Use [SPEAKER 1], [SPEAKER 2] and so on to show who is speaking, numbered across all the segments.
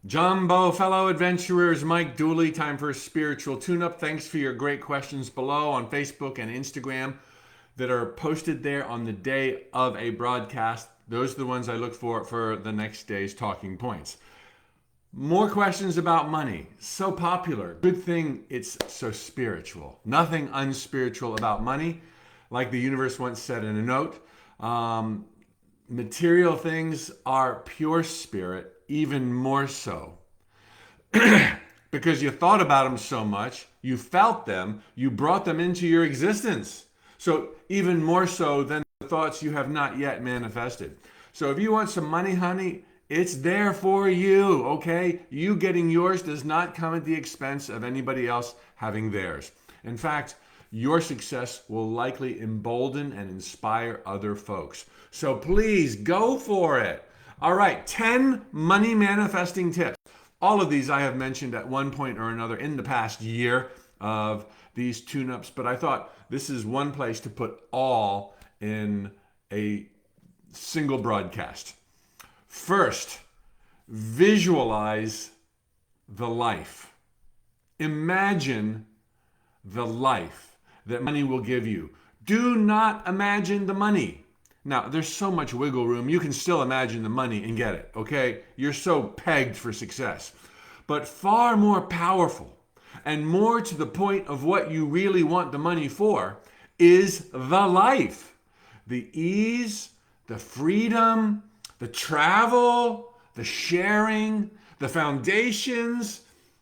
[SPEAKER 1] Jumbo, fellow adventurers, Mike Dooley, time for a spiritual tune-up. Thanks for your great questions below on Facebook and Instagram that are posted there on the day of a broadcast. Those are the ones I look for the next day's talking points. More questions about money. So popular. Good thing it's so spiritual. Nothing unspiritual about money. Like the universe once said in a note, material things are pure spirit, even more so. Because you thought about them so much, you felt them, you brought them into your existence. So, even more so than the thoughts you have not yet manifested. So, if you want some money, honey, it's there for you, okay? You getting yours does not come at the expense of anybody else having theirs. In fact, your success will likely embolden and inspire other folks. So please go for it. All right, 10 money manifesting tips. All of these I have mentioned at one point or another in the past year of these tune-ups, but I thought this is one place to put all in a single broadcast. First, visualize the life. Imagine the life that money will give you. Do not imagine the money. Now, there's so much wiggle room. You can still imagine the money and get it, okay? You're so pegged for success. But far more powerful and more to the point of what you really want the money for is the life. The ease, the freedom, the travel, the sharing, the foundations,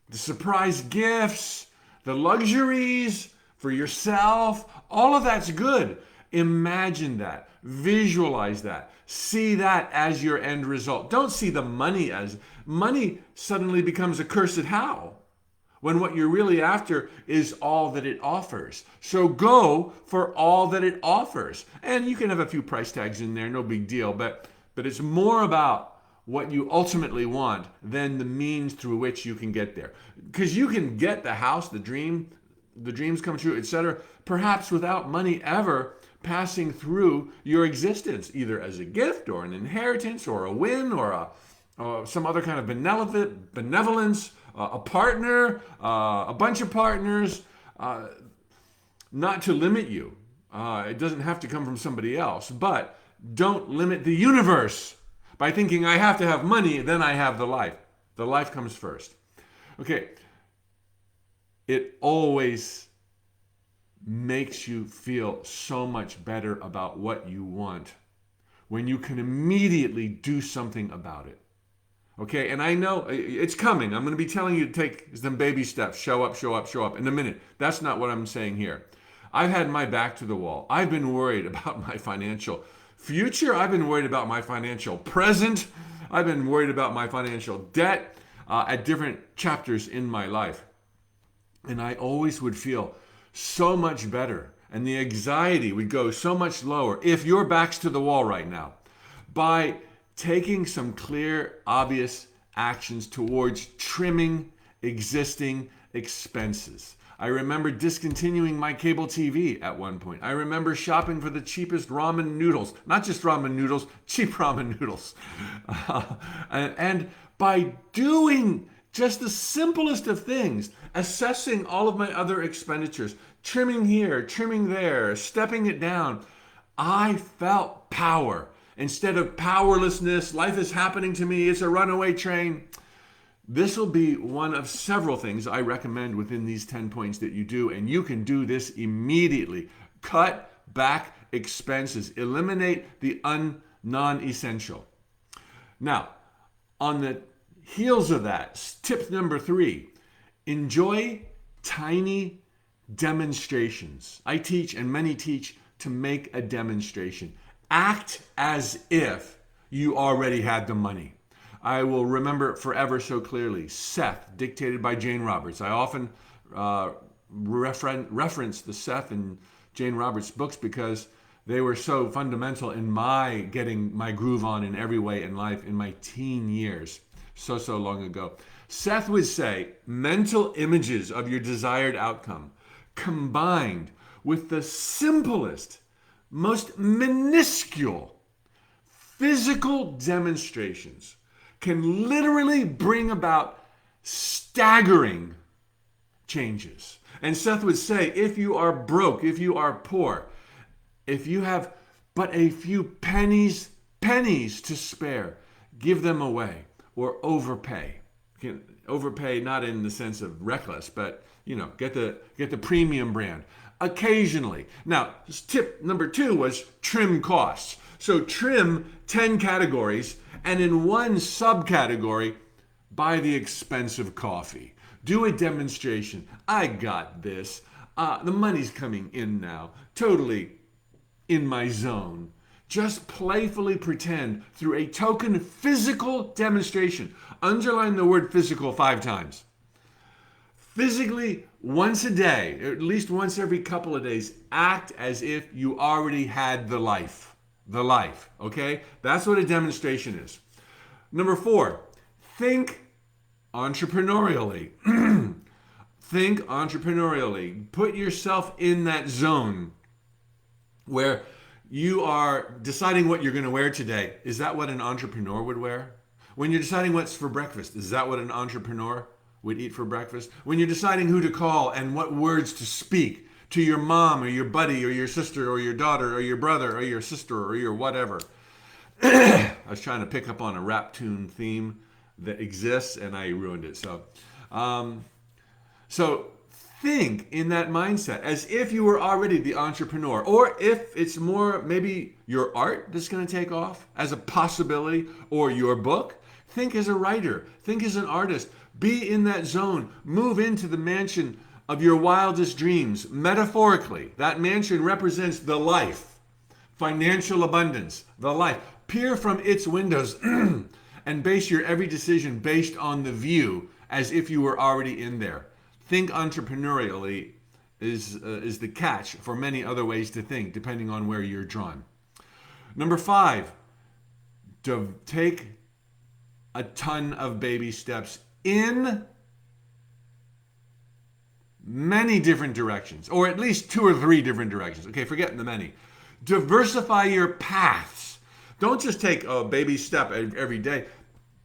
[SPEAKER 1] the surprise gifts, the luxuries for yourself. All of that's good. Imagine that. Visualize that. See that as your end result. Don't see the money as money suddenly becomes a cursed how when what you're really after is all that it offers. So go for all that it offers. And you can have a few price tags in there, no big deal, but it's more about what you ultimately want than the means through which you can get there. Because you can get the house, the dreams come true, etc., perhaps without money ever passing through your existence, either as a gift or an inheritance or a win or some other kind of benevolence, a partner, a bunch of partners, not to limit you. It doesn't have to come from somebody else, but don't limit the universe by thinking I have to have money, then I have the life. The life comes first. Okay, it always makes you feel so much better about what you want when you can immediately do something about it. Okay, and I know it's coming. I'm going to be telling you to take some baby steps. Show up, show up, show up in a minute. That's not what I'm saying here. I've had my back to the wall. I've been worried about my financial future. I've been worried about my financial present. I've been worried about my financial debt at different chapters in my life. And I always would feel so much better, and the anxiety would go so much lower if your back's to the wall right now by taking some clear, obvious actions towards trimming existing expenses. I remember discontinuing my cable TV at one point. I remember shopping for the cheapest ramen noodles, not just ramen noodles, cheap ramen noodles. And by doing just the simplest of things, assessing all of my other expenditures, trimming here, trimming there, stepping it down, I felt power. Instead of powerlessness, life is happening to me, it's a runaway train. This will be one of several things I recommend within these 10 points that you do, and you can do this immediately. Cut back expenses. Eliminate the non-essential. Now, on the heels of that, tip number 3, enjoy tiny demonstrations. I teach, and many teach, to make a demonstration. Act as if you already had the money. I will remember forever so clearly. Seth, dictated by Jane Roberts. I often reference the Seth and Jane Roberts books because they were so fundamental in my getting my groove on in every way in life in my teen years, so long ago. Seth would say, mental images of your desired outcome combined with the simplest, most minuscule physical demonstrations can literally bring about staggering changes. And Seth would say, if you are broke, if you are poor, if you have but a few pennies to spare, give them away or overpay. Overpay not in the sense of reckless, but get the premium brand occasionally. Now, tip number 2 was trim costs. So trim 10 categories, and in one subcategory, buy the expensive coffee. Do a demonstration. I got this. The money's coming in now. Totally in my zone. Just playfully pretend through a token physical demonstration. Underline the word physical 5 times. Physically, once a day, or at least once every couple of days, act as if you already had the life. The life, okay? That's what a demonstration is. Number 4, think entrepreneurially. Think entrepreneurially. Put yourself in that zone where you are deciding what you're going to wear today. Is that what an entrepreneur would wear? When you're deciding what's for breakfast, is that what an entrepreneur would eat for breakfast? When you're deciding who to call and what words to speak to your mom or your buddy or your sister or your daughter or your brother or your sister or your whatever. I was trying to pick up on a rap tune theme that exists and I ruined it. So think in that mindset as if you were already the entrepreneur, or if it's more maybe your art that's going to take off as a possibility, or your book. Think as a writer. Think as an artist. Be in that zone. Move into the mansion of your wildest dreams. Metaphorically, that mansion represents the life, financial abundance, the life. Peer from its windows and base your every decision based on the view as if you were already in there. Think entrepreneurially is the catch for many other ways to think, depending on where you're drawn. Number 5, to take a ton of baby steps in many different directions, or at least 2 or 3 different directions. Okay, forget the many. Diversify your paths. Don't just take a baby step every day.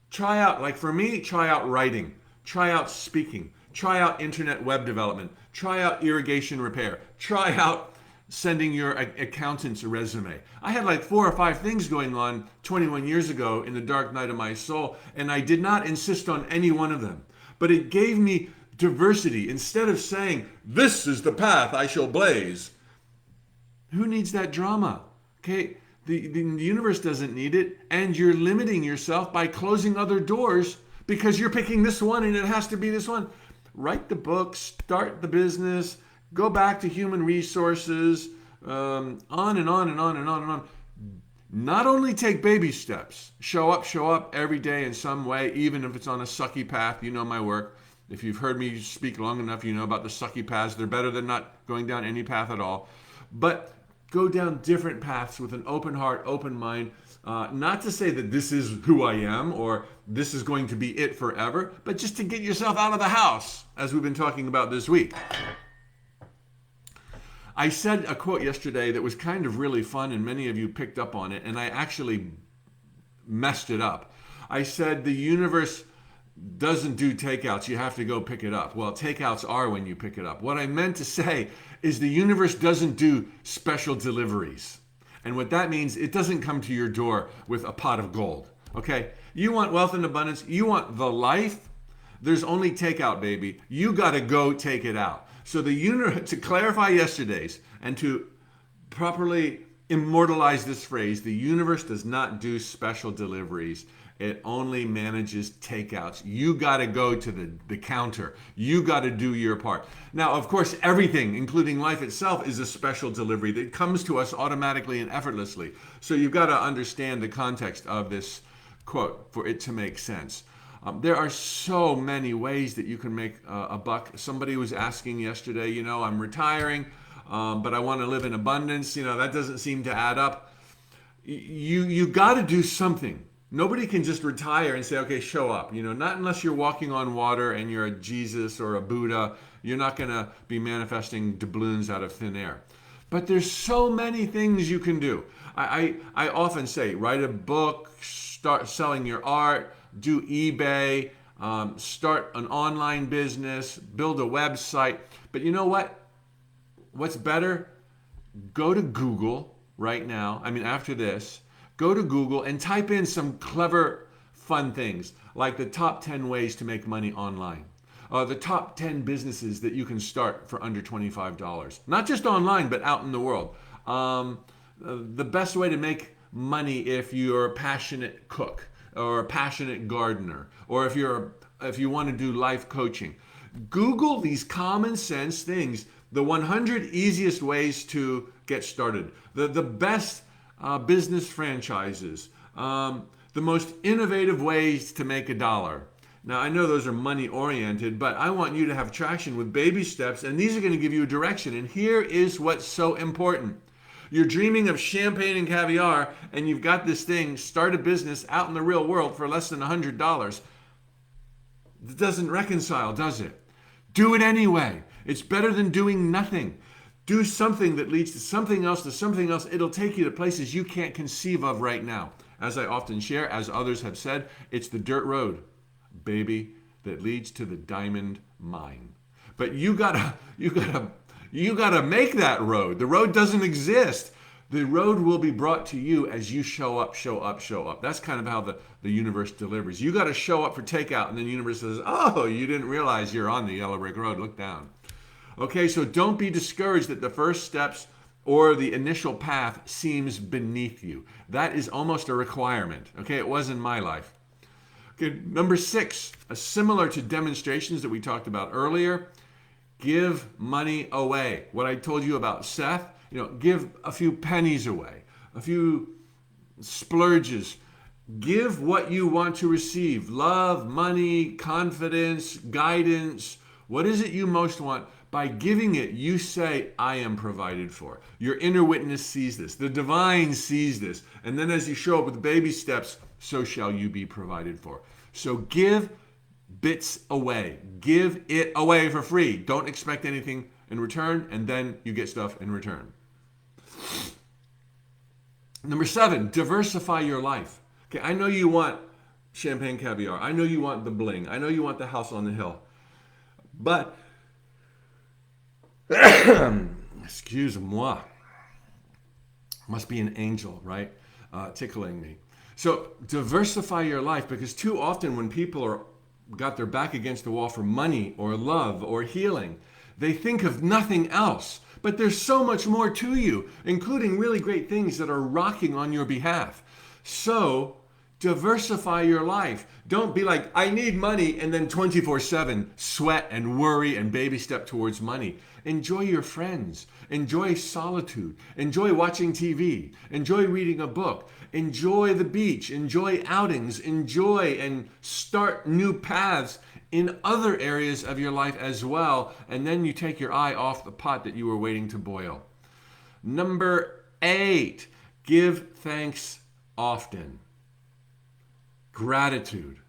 [SPEAKER 1] Try out, like for me, try out writing, try out speaking, try out internet web development, try out irrigation repair, try out sending your accountant's resume. I had like 4 or 5 things going on 21 years ago in the dark night of my soul, and I did not insist on any one of them. But it gave me diversity. Instead of saying, this is the path I shall blaze. Who needs that drama? Okay, the universe doesn't need it, and you're limiting yourself by closing other doors because you're picking this one and it has to be this one. Write the book, start the business, go back to human resources, on and on and on and on and on. Not only take baby steps, show up every day in some way, even if it's on a sucky path. You know my work. If you've heard me speak long enough, you know about the sucky paths. They're better than not going down any path at all. But go down different paths with an open heart, open mind. Not to say that this is who I am or this is going to be it forever, but just to get yourself out of the house, as we've been talking about this week. I said a quote yesterday that was kind of really fun, and many of you picked up on it, and I actually messed it up. I said the universe doesn't do takeouts. You have to go pick it up. Well, takeouts are when you pick it up. What I meant to say is the universe doesn't do special deliveries. And what that means, it doesn't come to your door with a pot of gold. Okay? You want wealth and abundance. You want the life. There's only takeout, baby. You got to go take it out. So the universe, to clarify yesterday's and to properly immortalize this phrase, the universe does not do special deliveries. It only manages takeouts. You got to go to the counter. You got to do your part. Now, of course, everything, including life itself, is a special delivery that comes to us automatically and effortlessly. So you've got to understand the context of this quote for it to make sense. There are so many ways that you can make a buck. Somebody was asking yesterday, I'm retiring, but I want to live in abundance. That doesn't seem to add up. You got to do something. Nobody can just retire and say, okay, show up. Not unless you're walking on water and you're a Jesus or a Buddha. You're not going to be manifesting doubloons out of thin air. But there's so many things you can do. I often say, write a book, start selling your art, do eBay, start an online business, build a website. But you know what? What's better? Go to Google right now. I mean, after this, go to Google and type in some clever, fun things like the top 10 ways to make money online. The top 10 businesses that you can start for under $25. Not just online, but out in the world. The best way to make money if you're a passionate cook or a passionate gardener, or if you want to do life coaching. Google these common sense things. The 100 easiest ways to get started. The best business franchises. The most innovative ways to make $1. Now, I know those are money oriented, but I want you to have traction with baby steps, and these are going to give you a direction. And here is what's so important. You're dreaming of champagne and caviar, and you've got this thing, start a business out in the real world for less than $100. It doesn't reconcile, does it? Do it anyway. It's better than doing nothing. Do something that leads to something else, to something else. It'll take you to places you can't conceive of right now. As I often share, as others have said, it's the dirt road, baby, that leads to the diamond mine. But you gotta make that road. The road doesn't exist. The road will be brought to you as you show up, show up, show up. That's kind of how the universe delivers. You got to show up for takeout, and then the universe says, oh, you didn't realize you're on the yellow brick road. Look down. Okay, so don't be discouraged that the first steps or the initial path seems beneath you. That is almost a requirement. Okay, it was in my life. Okay, number 6, similar to demonstrations that we talked about earlier, give money away. What I told you about Seth, give a few pennies away, a few splurges. Give what you want to receive. Love, money, confidence, guidance. What is it you most want? By giving it, you say, I am provided for. Your inner witness sees this. The divine sees this. And then as you show up with baby steps, so shall you be provided for. So give bits away. Give it away for free. Don't expect anything in return, and then you get stuff in return. Number 7, diversify your life. Okay, I know you want champagne caviar. I know you want the bling. I know you want the house on the hill. But excuse-moi. Must be an angel, right? Tickling me. So diversify your life, because too often when people got their back against the wall for money or love or healing, they think of nothing else. But there's so much more to you, including really great things that are rocking on your behalf. So diversify your life. Don't be like, I need money, and then 24/7 sweat and worry and baby step towards money. Enjoy your friends. Enjoy solitude. Enjoy watching TV. Enjoy reading a book. Enjoy the beach. Enjoy outings. Enjoy and start new paths in other areas of your life as well. And then you take your eye off the pot that you were waiting to boil. Number 8, give thanks often. Gratitude.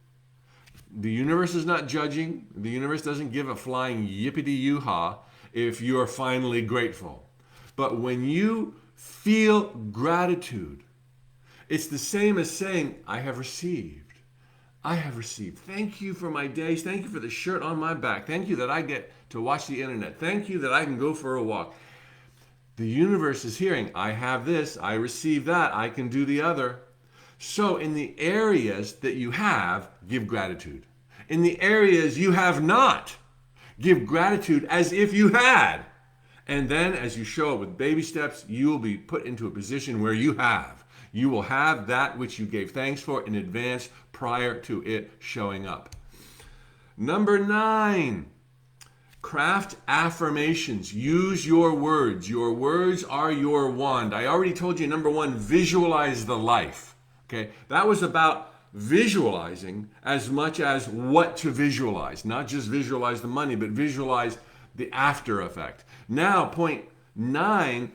[SPEAKER 1] The universe is not judging. The universe doesn't give a flying yippity-yoo-ha if you're finally grateful. But when you feel gratitude, it's the same as saying, I have received. I have received. Thank you for my days. Thank you for the shirt on my back. Thank you that I get to watch the internet. Thank you that I can go for a walk. The universe is hearing, I have this, I receive that, I can do the other. So in the areas that you have, give gratitude. In the areas you have not, give gratitude as if you had. And then as you show up with baby steps, you will be put into a position where you have. You will have that which you gave thanks for in advance prior to it showing up. Number 9, craft affirmations. Use your words. Your words are your wand. I already told you, number 1, visualize the life. Okay, that was about visualizing as much as what to visualize. Not just visualize the money, but visualize the after effect. Now, point 9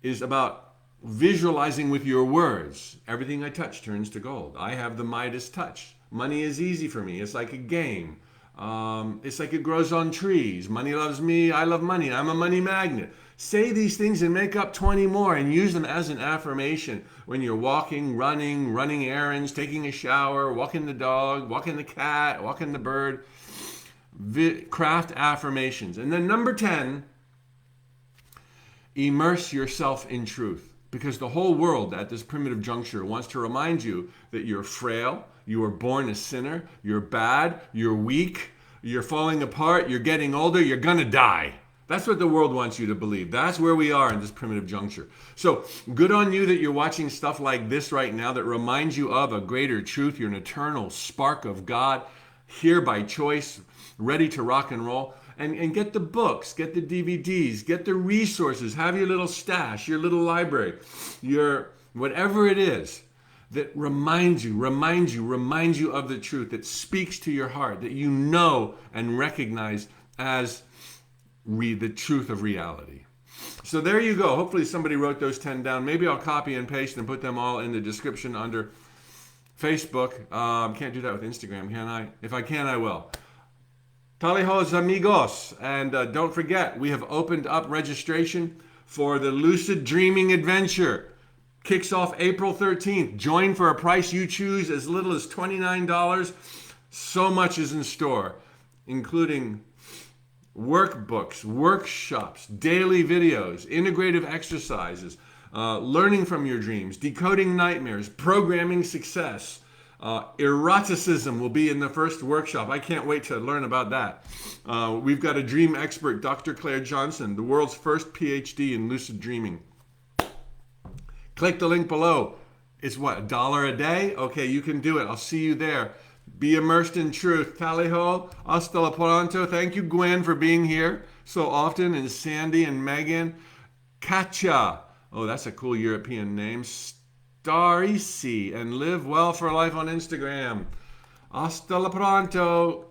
[SPEAKER 1] is about visualizing with your words. Everything I touch turns to gold. I have the Midas touch. Money is easy for me. It's like a game. It's like it grows on trees. Money loves me. I love money. I'm a money magnet. Say these things and make up 20 more and use them as an affirmation when you're walking, running errands, taking a shower, walking the dog, walking the cat, walking the bird. Craft affirmations. And then number 10, immerse yourself in truth. Because the whole world at this primitive juncture wants to remind you that you're frail, you were born a sinner, you're bad, you're weak, you're falling apart, you're getting older, you're gonna die. That's what the world wants you to believe. That's where we are in this primitive juncture. So good on you that you're watching stuff like this right now that reminds you of a greater truth. You're an eternal spark of God, here by choice, ready to rock and roll. And get the books, get the DVDs, get the resources, have your little stash, your little library, your whatever it is that reminds you of the truth, that speaks to your heart, that you know and recognize as the truth of reality. So there you go. Hopefully somebody wrote those 10 down. Maybe I'll copy and paste and put them all in the description under Facebook. Can't do that with Instagram, can I? If I can, I will. Talihos amigos, and don't forget, we have opened up registration for the Lucid Dreaming Adventure. Kicks off April 13th. Join for a price you choose, as little as $29. So much is in store, including workbooks, workshops, daily videos, integrative exercises, learning from your dreams, decoding nightmares, programming success. Eroticism will be in the first workshop. I can't wait to learn about that. We've got a dream expert, Dr. Claire Johnson, the world's first PhD in lucid dreaming. Click the link below. It's what, $1 a day? Okay, you can do it. I'll see you there. Be immersed in truth. Taliho, hasta la pronto. Thank you, Gwen, for being here so often, and Sandy and Megan. Katja. Oh, that's a cool European name. Starisi, and live well for life on Instagram. Hasta la pronto.